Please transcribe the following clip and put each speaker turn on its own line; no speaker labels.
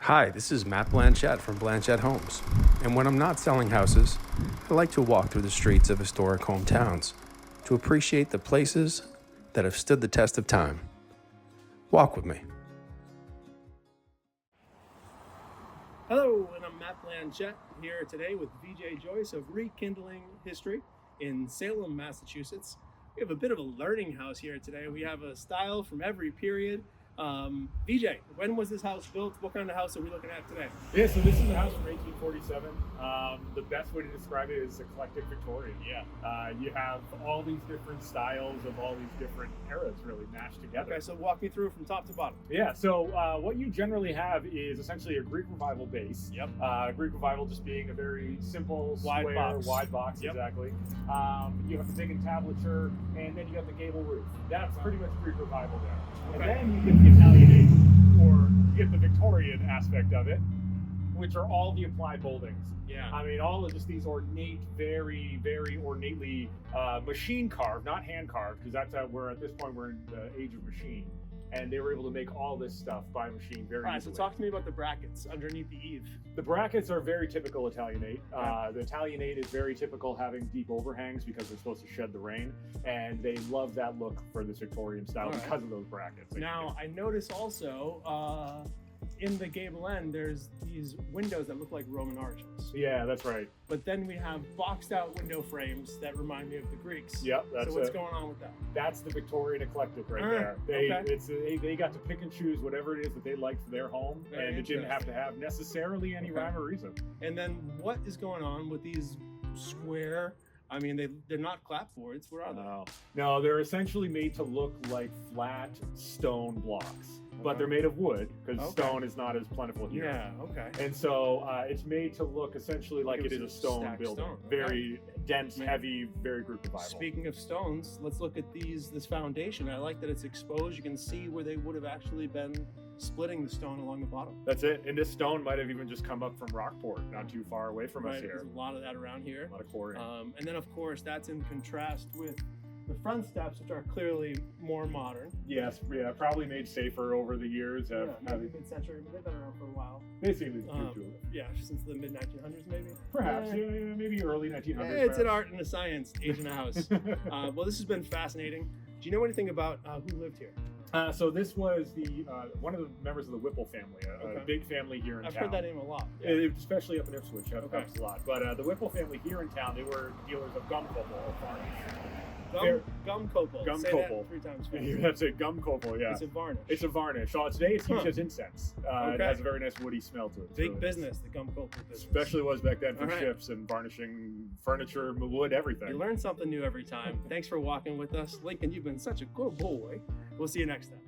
Hi, this is Matt Blanchette from Blanchette Homes, and when I'm not selling houses, I like to walk through the streets of historic hometowns to appreciate the places that have stood the test of time. Walk with me.
Hello, and I'm Matt Blanchette here today with Vijay Joyce of Rekindling History in Salem, Massachusetts. We have a bit of a learning house here today. We have a style from every period. Vijay, when was this house built? What kind of house are we looking at today?
Yeah, so this is a house from 1847. The best way to describe it is eclectic Victorian. You have all these different styles of all these different eras really mashed together.
Okay, so walk me through from top to bottom.
Yeah, so what you generally have is essentially a Greek Revival base.
Yep.
Greek Revival just being a very simple,
Wide
wide box,
Yep.
exactly. You have the big entablature, and then you got the gable roof. That's pretty much Greek Revival there.
Okay.
And then you get the Italianate, or you get the Victorian aspect of it, which are all the applied moldings.
Yeah.
I mean, all of just these ornate, very, very ornately machine carved, not hand carved, because that's we're at this point we're in the age of machine, and they were able to make all this stuff by machine very
All right,
easily.
so talk to me about the brackets underneath the eave.
The brackets are very typical Italianate. The Italianate is very typical, having deep overhangs because they're supposed to shed the rain, and they love that look for this Victorian style because of those brackets.
Now, I notice also in the gable end, there's these windows that look like Roman arches.
Yeah, that's right.
But then we have boxed out window frames that remind me of the Greeks.
Yep, that's
so what's going on with that?
That's the Victorian eclectic right
Alright,
there.
okay.
They got to pick and choose whatever it is that they liked for their home,
Very
and it didn't have to have necessarily any
Okay.
rhyme or reason.
And then what is going on with these square? I mean, they're not clapboards. What are they?
No, they're essentially made to look like flat stone blocks, but they're made of wood because stone is not as plentiful here.
Yeah. Okay.
And so it's made to look essentially like it is a stone
stacked
building.
stone, okay.
Very dense, heavy, very Greek Revival.
Speaking of stones, let's look at this foundation. I like that it's exposed. You can see where they would have actually been splitting the stone along the bottom.
That's it. And this stone might have even just come up from Rockport, not too far away from us here.
There's a lot of that around here.
A lot of quarry.
And then, of course, that's in contrast with the front steps, which are clearly more modern.
Yes, yeah, probably made safer over the years.
Maybe mid-century, but they've been around for a while.
Basically,
yeah, since the mid-1900s, maybe.
Perhaps, yeah, maybe early 1900s.
It's an art and a science, age in a house. Well, this has been fascinating. Do you know anything about who lived here?
So this was the one of the members of the Whipple family, a big family here in town.
I've heard that name a lot.
Especially up in Ipswich, I've heard a lot. But the Whipple family here in town, they were dealers of gum copal or varnish.
Gum copal.
Gum
Say
copal.
That 3 times fast.
You have to say gum copal, yeah.
It's a varnish.
It's a varnish. So today it's used as incense. It has a very nice woody smell to it.
Big business, the gum copal business.
Especially was back then for ships and varnishing furniture, wood, everything.
You learn something new every time. Thanks for walking with us. Lincoln, you've been such a good boy. We'll see you next time.